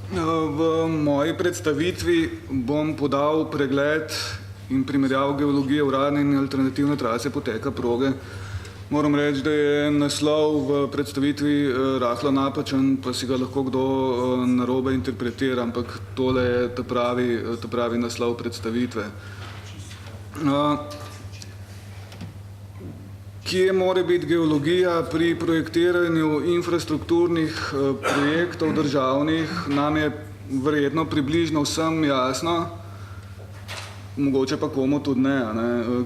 V moji predstavitvi bom podal pregled in primerjavo geologije uradne in alternativne trase poteka proge. Moram reči, da je naslov v predstavitvi rahlo napačen, pa si ga lahko kdo narobe interpretira, ampak tole je ta pravi naslov predstavitve. Kje more biti geologija pri projektiranju infrastrukturnih projektov državnih, nam je verjetno približno vsem jasno, mogoče pa komu tudi ne.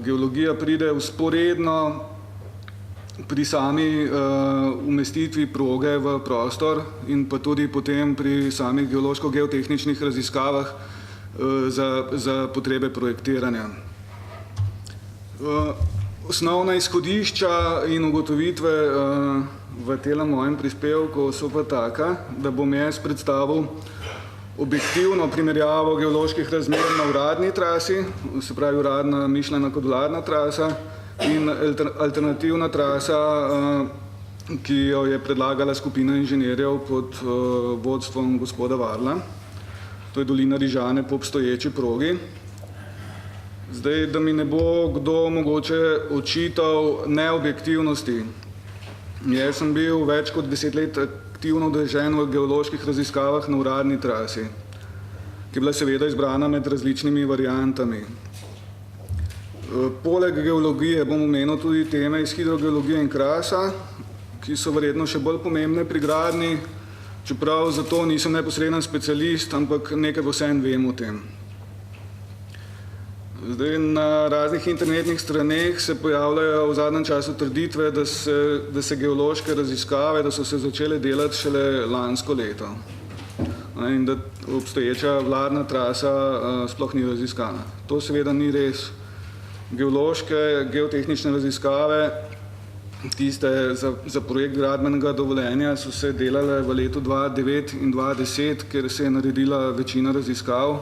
Geologija pride vzporedno pri sami umestitvi proge v prostor in pa tudi potem pri samih geološko-geotehničnih raziskavah za potrebe projektiranja. Osnovna izhodišča in ugotovitve v tem mojem prispevku so pa taka, da bom jaz predstavil objektivno primerjavo geoloških razmer na uradni trasi, se pravi uradna mišljena kot vladna trasa, in alternativna trasa, ki jo je predlagala skupina inženirjev pod vodstvom gospoda Varla. To je dolina Rižane po obstoječi progi. Zdaj, da mi ne bo kdo mogoče očital neobjektivnosti. Jaz sem bil več kot 10 let aktivno udeležen v geoloških raziskavah na uradni trasi, ki je bila seveda izbrana med različnimi variantami. Poleg geologije bom omenil tudi teme iz hidrogeologije in krasa, ki so verjetno še bolj pomembne pri gradnji, čeprav zato nisem neposreden specialist, ampak nekaj vseeno vem o tem. Zdaj, na raznih internetnih straneh se pojavljajo v zadnjem času trditve, da se geološke raziskave, da so se začele delati šele lansko leto in da obstoječa vladna trasa sploh ni raziskana. To seveda ni res. Geološke, geotehnične raziskave, tiste za projekt gradbenega dovoljenja, so se delale v letu 2009 in 2010, kjer se je naredila večina raziskav.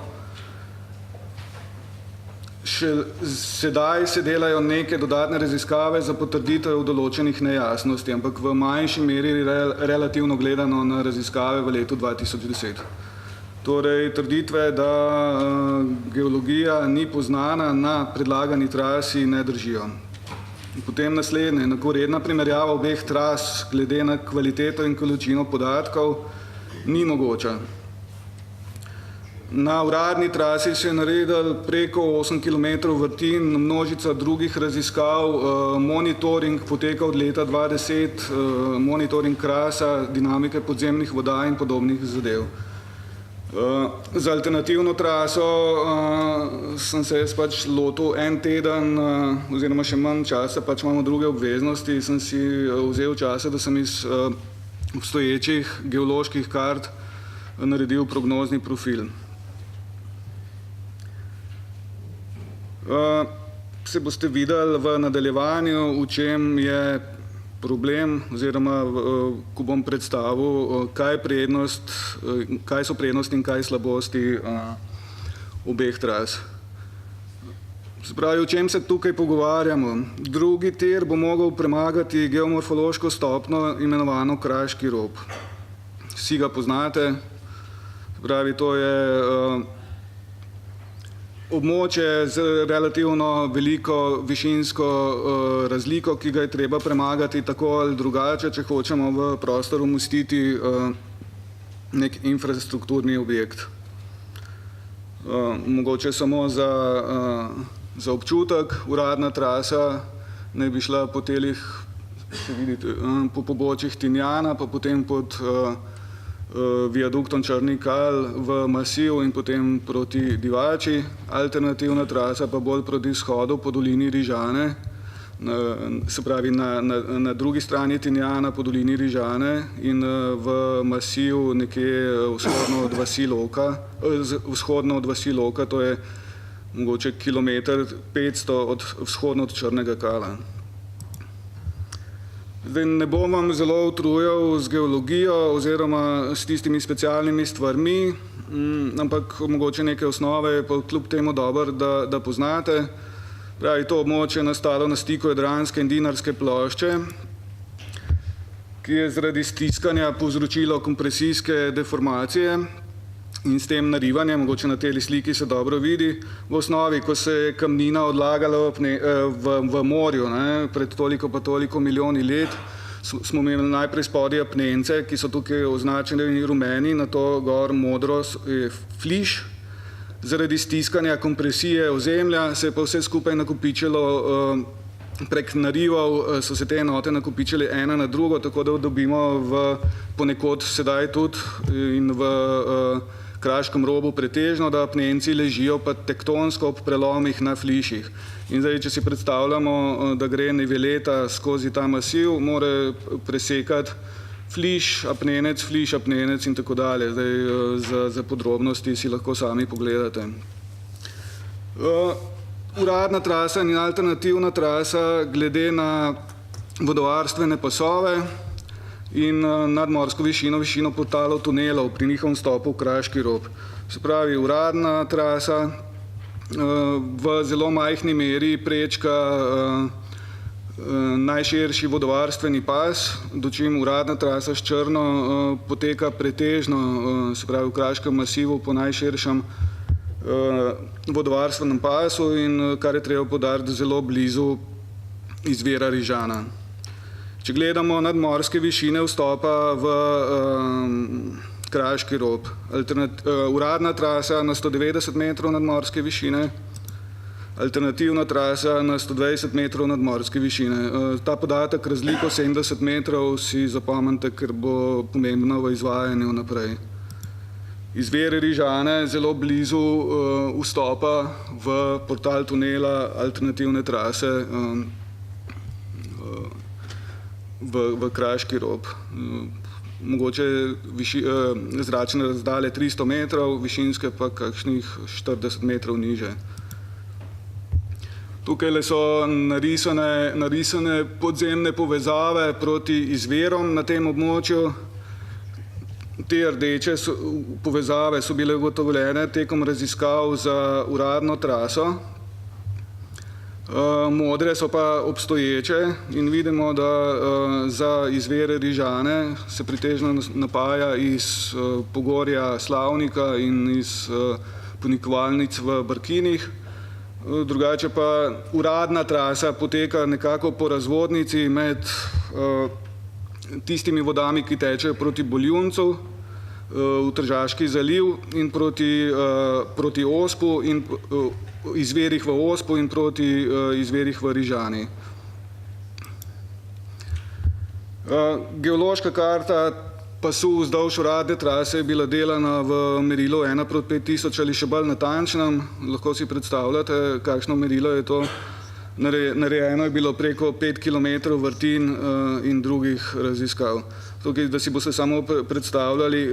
Še sedaj se delajo neke dodatne raziskave za potrditev določenih nejasnosti, ampak v manjši meri relativno gledano na raziskave v letu 2010. Torej, trditve, da geologija ni poznana na predlagani trasi, ne držijo. Potem naslednje, enakovredna primerjava obeh tras glede na kvaliteto in količino podatkov ni mogoča. Na uradni trasi se je naredil preko 8 km vrtin, množica drugih raziskav, monitoring poteka od leta 2010, monitoring krasa, dinamike podzemnih voda in podobnih zadev. Za alternativno traso sem se jaz pač lotil en teden oziroma še manj časa, pač imamo druge obveznosti, sem si vzel časa, da sem iz obstoječih geoloških kart naredil prognozni profil. Se boste videli v nadaljevanju, v čem je problem, oziroma ko bom predstavil, kaj so prednosti in kaj slabosti obeh tras. Se pravi, o čem se tukaj pogovarjamo? Drugi tir bo mogel premagati geomorfološko stopnjo imenovano Kraški rob. Vsi ga poznate, se pravi, to je območje z relativno veliko višinsko razliko, ki ga je treba premagati tako ali drugače, če hočemo v prostor umestiti nek infrastrukturni objekt. Mogoče samo za občutek, uradna trasa naj bi šla po telih, vidite, po pobočjih Tinjana, pa potem pod viaduktom Črni Kal v masiv in potem proti Divači. Alternativna trasa pa bolj proti izhodu po dolini Rižane, se pravi na drugi strani Tinjana po dolini Rižane in v masiv nekje vzhodno od vasi Loka, to je mogoče kilometer 500 vzhodno od Črnega Kala. Zdaj, ne bom vam zelo utrujal z geologijo oziroma s tistimi specialnimi stvarmi, ampak mogoče neke osnove je pa kljub temu dobro, da poznate. Pravi, to območje je nastalo na stiku Jadranske in Dinarske plošče, ki je zaradi stiskanja povzročilo kompresijske deformacije in s tem narivanjem, mogoče na tej sliki se dobro vidi, v osnovi, ko se je kamnina odlagala v morju, ne, pred toliko pa toliko milijoni let, smo imeli najprej spodaj apnence, ki so tukaj označeni rumeni, na to gor modro je fliš. Zaradi stiskanja kompresije ozemlja se je pa vse skupaj nakopičilo prek narivov, so se te enote nakopičile ena na drugo, tako da dobimo ponekod sedaj tudi in v kraškem robu pretežno, da apnenci ležijo pa tektonsko ob prelomih na fliših. In zdaj, če si predstavljamo, da gre niveleta skozi ta masiv, mora presekati fliš, apnenec in tako dalje. Zdaj, za podrobnosti si lahko sami pogledate. Uradna trasa in alternativna trasa glede na vodovarstvene pasove in nadmorsko višino portalov tunelov pri njihovem vstopu v Kraški rob. Se pravi, uradna trasa v zelo majhni meri prečka najširši vodovarstveni pas, dočim uradna trasa s Črno poteka pretežno, se pravi v Kraškem masivu po najširšem vodovarstvenem pasu in kar je treba poudariti, zelo blizu izvira Rižana. Če gledamo nadmorske višine vstopa v Kraški rob, uradna trasa na 190 metrov nadmorske višine, alternativna trasa na 120 metrov nadmorske višine. Ta podatek, razliko 70 metrov, si zapomnite, ker bo pomembno v izvajanju naprej. Izvir Rižane zelo blizu vstopa v portal tunela alternativne trase v Kraški rob. Mogoče zračne razdalje 300 metrov, višinske pa kakšnih 40 metrov niže. Tukaj so narisane podzemne povezave proti izvirom na tem območju. Te rdeče povezave so bile ugotovljene tekom raziskav za uradno traso. Modre so pa obstoječe in vidimo, da za izvire Rižane se pretežno napaja iz Pogorja Slavnika in iz ponikovalnic v Brkinih. Drugače pa uradna trasa poteka nekako po razvodnici med tistimi vodami, ki tečejo proti Boljuncu v Tržaški zaliv in proti Ospu in izvirih v Ospu in proti izvirih v Rižani. Geološka karta pasu vzdolž uradne trase je bila delana v merilu 1:5000 ali še bolj natančnem. Lahko si predstavljate, kakšno merilo je to. Narejeno je bilo preko 5 km vrtin in drugih raziskav. Tukaj, da si boste samo predstavljali,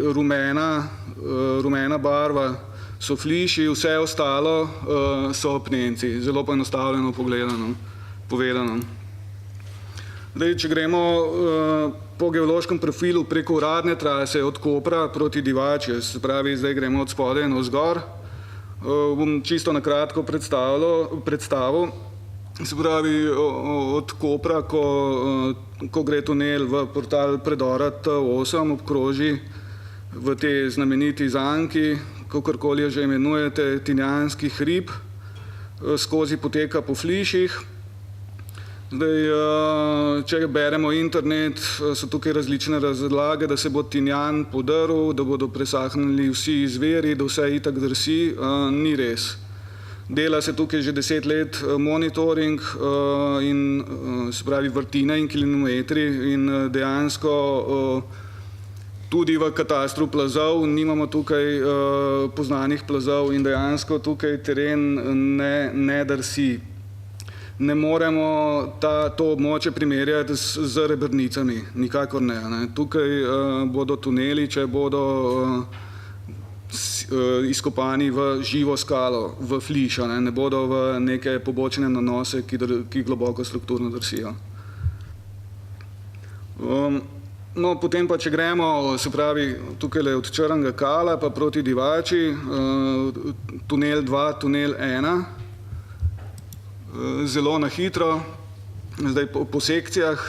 rumena barva so fliši, vse ostalo so apnenci. Zelo poenostavljeno povedano. Zdaj, če gremo po geološkem profilu preko uradne trase od Kopra proti Divači, se pravi, zdaj gremo od spodaj navzgor, bom čisto na kratko predstavil. Se pravi, od Kopra, ko gre tunel v portal predora T8, obkroži v te znameniti zanki, kakorkoli jo že imenujete, Tinjanski hrib, skozi poteka po fliših. Zdaj, če beremo internet, so tukaj različne razlage, da se bo Tinjan podrl, da bodo presahnili vsi izviri, da vse itak drsi. Ni res. Dela se tukaj že 10 let monitoring in se pravi vrtine in kilometri in dejansko tudi v katastru plazov nimamo tukaj poznanih plazov in dejansko tukaj teren ne drsi. Ne moremo to območje primerjati z Rebrnicami, nikakor ne. Tukaj bodo tuneli, če bodo izkopani v živo skalo, v fliš, ne bodo v neke pobočne nanose, ki globoko strukturno drsijo. No, potem pa, če gremo, se pravi, tukaj od Črnega Kala pa proti Divači, tunel 2, tunel 1, zelo na hitro, zdaj po sekcijah.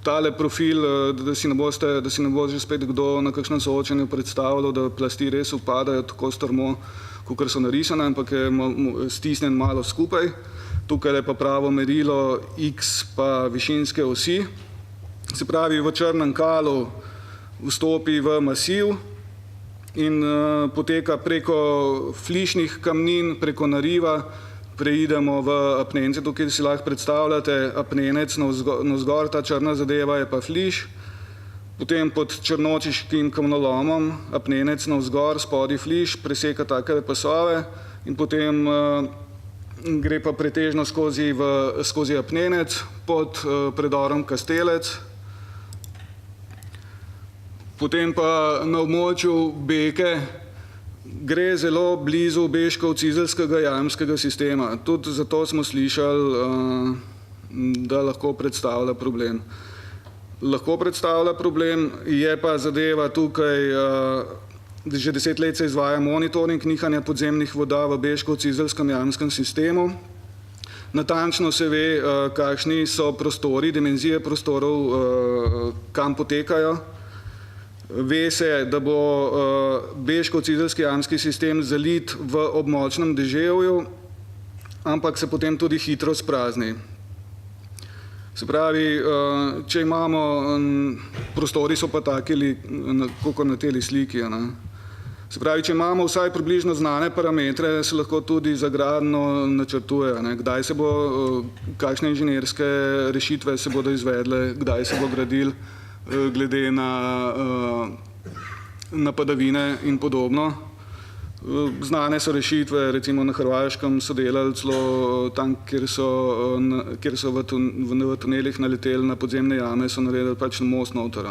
tale profil, da si ne bo že spet kdo na kakšnem soočenju predstavljal, da plasti res upadajo tako strmo, kakor so narisane, ampak je stisnjen malo skupaj. Tukaj je pa pravo merilo X pa višinske osi. Se pravi, v črnem kalu vstopi v masiv in poteka preko flišnih kamnin, preko nariva, preidemo v apnence. Tukaj si lahko predstavljate apnenec navzgor, ta črna zadeva je pa fliš, potem pod črnočiškim kamnolomom apnenec navzgor, spodaj fliš, preseka take pasove in potem gre pa pretežno skozi apnenec pod predorom Kastelec. Potem pa na območju Beke gre zelo blizu Beškov-Cizelskega jamskega sistema. Tudi zato smo slišali, da lahko predstavlja problem. Lahko predstavlja problem, je pa zadeva tukaj, že 10 let se izvaja monitoring nihanja podzemnih voda v Beškov-Cizelskem jamskem sistemu. Natančno se ve, kakšni so prostori, dimenzije prostorov, kam potekajo. Ve se, da bo Beškov-Cizelski jamski sistem zalit v območnem deževju, ampak se potem tudi hitro sprazni. Se pravi, če imamo, prostori so pa taki, kot na teli sliki. Se pravi, če imamo vsaj približno znane parametre, se lahko tudi za gradnjo načrtuje, kdaj se bo, kakšne inženirske rešitve se bodo izvedle, kdaj se bo gradil, glede na padavine in podobno. Znane so rešitve, recimo na Hrvaškem so delali celo tam, kjer so v tunelih naleteli na podzemne jame, so naredili pač most noter.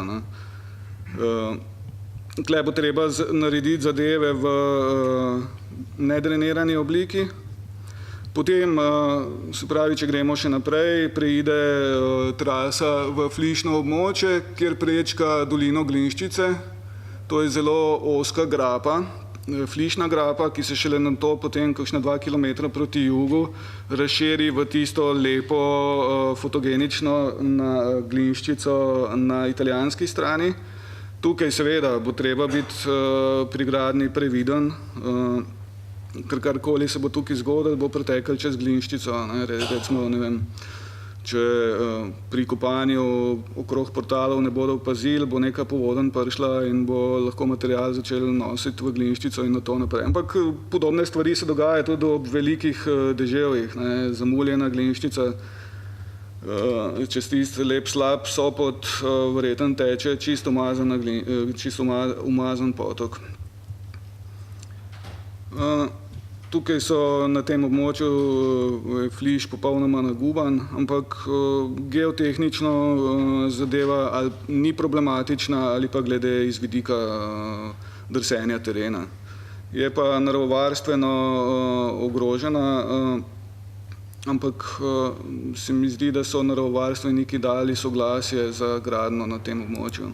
Tukaj bo treba narediti zadeve v nedrenirani obliki. Potem, se pravi, če gremo še naprej, preide trasa v flišno območje, kjer prečka dolino Glinščice. To je zelo ozka grapa, flišna grapa, ki se šele nato potem kakšna 2 kilometra proti jugu razširi v tisto lepo fotogenično Glinščico na italijanski strani. Tukaj seveda bo treba biti pri gradnji previden, ker karkoli se bo tukaj zgodilo, bo preteklo čez Glinščico. Recimo, ne vem, če pri kopanju okrog portalov ne bodo opazili, bo neka povodenj prišla in bo lahko material začel nositi v Glinščico in na to naprej. Ampak podobne stvari se dogajajo tudi ob velikih deževjih. Zamuljena Glinščica, čez tisti lep slab Sopot verjetno teče čisto umazan potok. Tukaj so na tem območju fliš popolnoma naguban, ampak geotehnično zadeva ali ni problematična ali pa glede iz vidika drsenja terena. Je pa naravovarstveno ogrožena, ampak se mi zdi, da so naravovarstveniki dali soglasje za gradnjo na tem območju.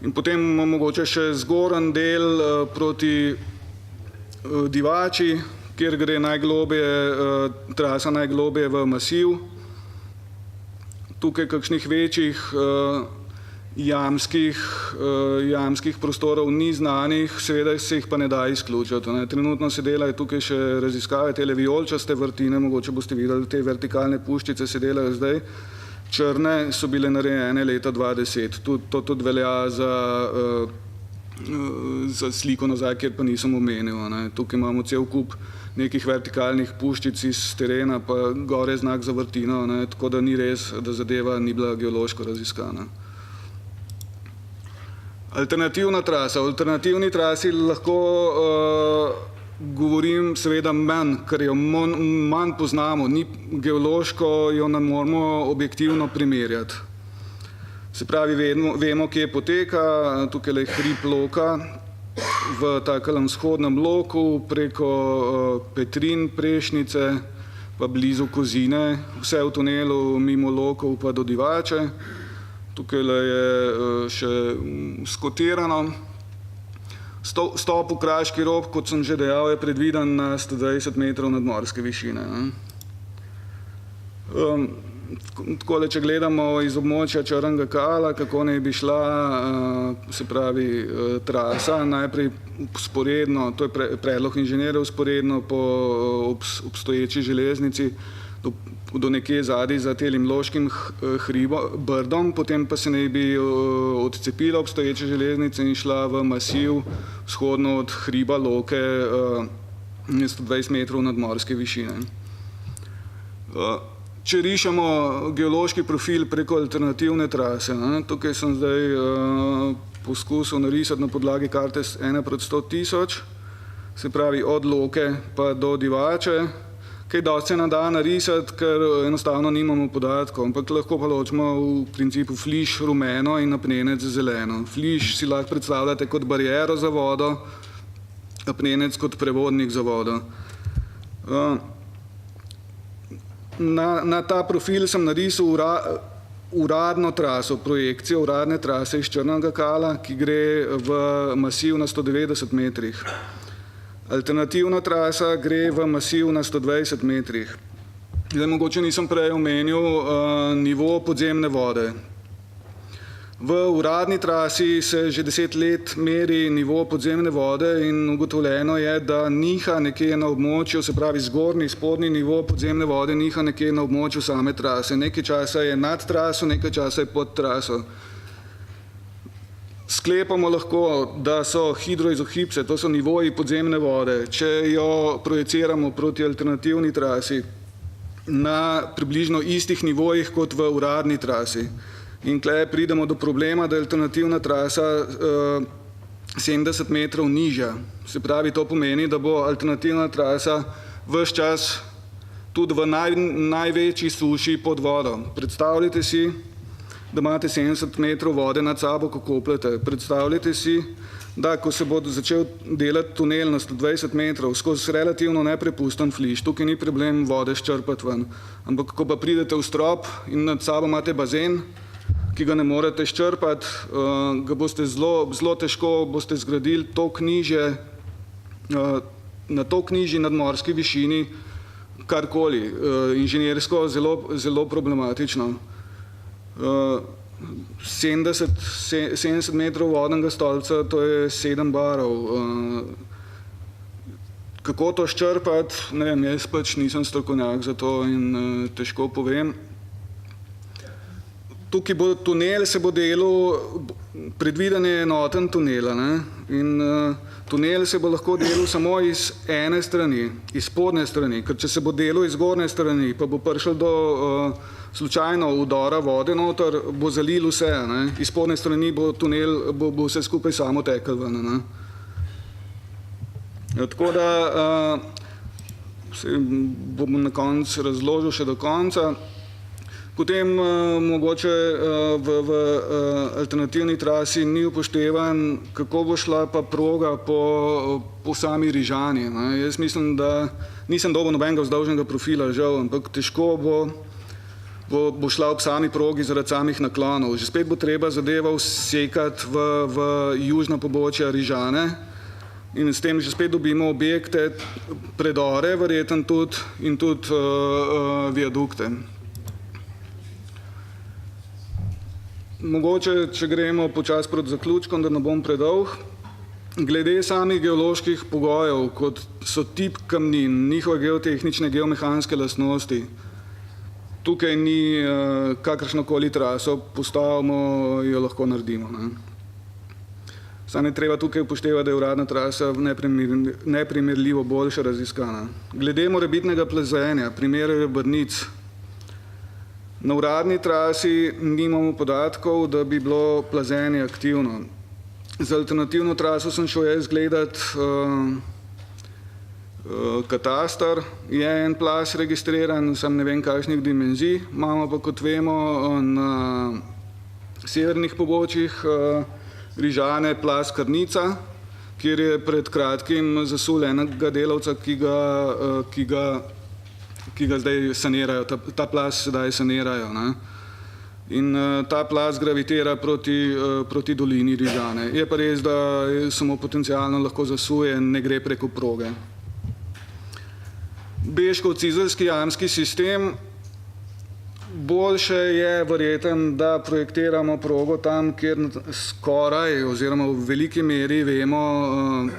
In potem mogoče še zgoren del proti Divači, kjer gre trasa najglobje v masiv. Tukaj kakšnih večjih jamskih prostorov ni znanih, seveda se jih pa ne da izključiti. Trenutno se delajo tukaj še raziskave, tele vijoličaste vrtine, mogoče boste videli, te vertikalne puščice se delajo zdaj. Črne so bile narejene leta 2010. To tudi velja za sliko nazaj, kjer pa nisem omenil. Tukaj imamo cel kup nekih vertikalnih puščic iz terena, pa gore znak za vrtino, tako da ni res, da zadeva ni bila geološko raziskana. Alternativna trasa. O alternativni trasi lahko govorim seveda manj, ker jo manj poznamo. Geološko jo ne moramo objektivno primerjati. Se pravi, vemo, kje poteka, tukaj je hrib Loka v takem vzhodnem loku, preko Petrin, Prešnice, pa blizu Kozine, vse v tunelu mimo Lokov pa do Divače. Tukaj je še skotirano. Stop v Kraški rob, kot sem že dejal, je predviden na 120 metrov nadmorske višine. Takole, če gledamo iz območja Črnega Kala, kako naj bi šla, se pravi, trasa, najprej vzporedno, to je predlog inženirjev, vzporedno po obstoječi železnici do nekje zadaj za telim Loškim brdom, potem pa se naj bi odcepila obstoječe železnice in šla v masiv vzhodno od hriba Loke 120 metrov nadmorske višine. Če rišemo geološki profil preko alternativne trase, tukaj sem zdaj poskusil narisati na podlagi karte 1/100.000, se pravi od Loke pa do Divače. Kaj dosti se ne da narisati, ker enostavno nimamo podatkov, ampak lahko pa ločimo v principu fliš rumeno in apnenec zeleno. Fliš si lahko predstavljate kot bariero za vodo, apnenec kot prevodnik za vodo. Na ta profil sem narisal uradno traso, projekcijo uradne trase iz Črnega Kala, ki gre v masiv na 190 metrih. Alternativna trasa gre v masiv na 120 metrih. Zdaj, mogoče nisem prej omenil nivo podzemne vode. V uradni trasi se že 10 let meri nivo podzemne vode in ugotovljeno je, da niha nekje na območju, se pravi zgornji, spodnji nivo podzemne vode niha nekje na območju same trase. Nekaj časa je nad traso, nekaj časa je pod traso. Sklepamo lahko, da so hidroizohipse, to so nivoji podzemne vode, če jo projiciramo proti alternativni trasi na približno istih nivojih kot v uradni trasi. In tukaj pridemo do problema, da je alternativna trasa 70 metrov nižja. Se pravi, to pomeni, da bo alternativna trasa ves čas tudi v največji suši pod vodo. Predstavljajte si, da imate 70 metrov vode nad sabo, ko kopljete. Predstavljajte si, da ko se bo začel delati tunel na 120 metrov skozi relativno neprepusten fliš, tukaj ni problem vode ščrpati ven. Ampak ko pa pridete v strop in nad sabo imate bazen, ki ga ne morete ščrpati, ga boste zelo težko boste zgradili toliko nižje, na toliko nižji nadmorski višini, karkoli, inženirsko zelo problematično. 70 metrov vodnega stolpca, to je 7 barov. Kako to ščrpati, ne vem, jaz pač nisem strokovnjak za to in težko povem. Tukaj bo tunel, se bo delal, predviden je enoten tunela, in tunel se bo lahko delal samo iz ene strani, iz spodnje strani, ker če se bo delal iz zgornje strani, pa bo prišel do slučajno udora vode noter, bo zalil vse, iz spodnje strani bo tunel, bo vse skupaj samo tekel ven. Tako da bom na koncu razložil še do konca. Potem mogoče v alternativni trasi ni upoštevan, kako bo šla pa proga po sami Rižani. Jaz mislim, da nisem dobil nobenega vzdolžnega profila, žal, ampak težko bo šla ob sami progi zaradi samih naklonov. Že spet bo treba zadeva vsekati v južna pobočja Rižane in s tem že spet dobimo objekte, predore verjetno tudi in tudi viadukte. Mogoče, če gremo počasi proti zaključkom, da ne bom predolg. Glede samih geoloških pogojev, kot so tip kamnin, njihove geotehnične, geomehanske lastnosti, tukaj ni kakršnokoli traso postavimo, jo lahko naredimo. Samo je treba tukaj upoštevati, da je uradna trasa neprimerljivo boljše raziskana. Glede morebitnega plazenja, primer Brnic. Na uradni trasi nimamo podatkov, da bi bilo plazenje aktivno. Za alternativno traso sem šel jaz gledati katastar, je en plaz registriran, sam ne vem kakšnih dimenzij, imamo pa, kot vemo, na severnih pobočjih Rižane plaz Krnica, kjer je pred kratkim zasul enega delavca, ki ga zdaj sanirajo, ta plaz sedaj sanirajo. In ta plaz gravitira proti dolini Rižane. Je pa res, da samo potencialno lahko zasuje, ne gre preko proge. Beškov-Cizelski jamski sistem, Boljše je verjetno, da projektiramo progo tam, kjer skoraj oziroma v veliki meri vemo,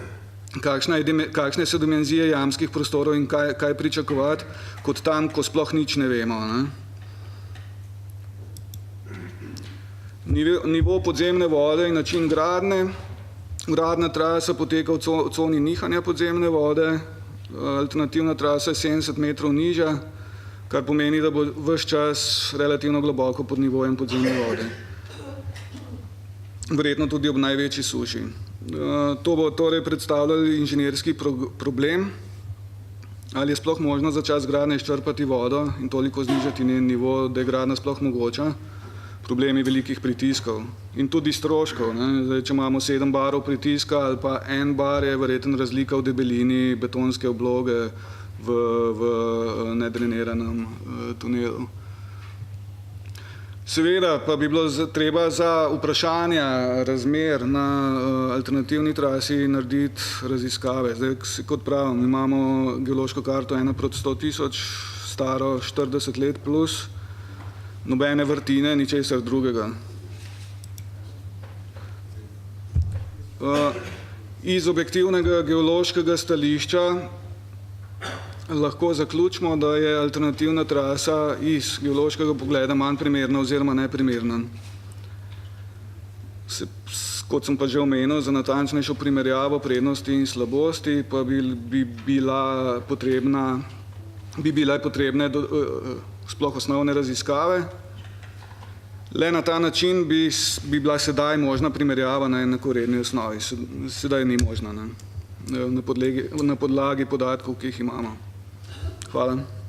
kakšne so dimenzije jamskih prostorov in kaj pričakovati, kot tam, ko sploh nič ne vemo. Ne? Nivo podzemne vode in način gradnje. Gradna trasa poteka v coni nihanja podzemne vode, alternativna trasa je 70 metrov nižja, kar pomeni, da bo ves čas relativno globoko pod nivojem podzemne vode. Verjetno tudi ob največji suši. To bo torej predstavljalo inženirski problem, ali je sploh možno za čas gradnje izčrpati vodo in toliko znižati njen nivo, da je gradnja sploh mogoča. Problemi velikih pritiskov in tudi stroškov. Zdaj, če imamo 7 barov pritiska ali pa 1 bar, je verjetno razlika v debelini betonske obloge v nedreniranem tunelu. Seveda pa bi bilo treba za vprašanja razmer na alternativni trasi narediti raziskave. Zdaj, kot pravim, imamo geološko karto 1/100.000, staro 40 let plus, nobene vrtine, ničesar drugega. Iz objektivnega geološkega stališča lahko zaključimo, da je alternativna trasa iz geološkega pogleda manj primerna oziroma neprimerna. Kot sem pa že omenil, za natančnejšo primerjavo prednosti in slabosti pa bi bile potrebne sploh osnovne raziskave. Le na ta način bi bila sedaj možna primerjava na enakovredni osnovi. Sedaj ni možna, na podlagi podatkov, ki jih imamo. Hvala.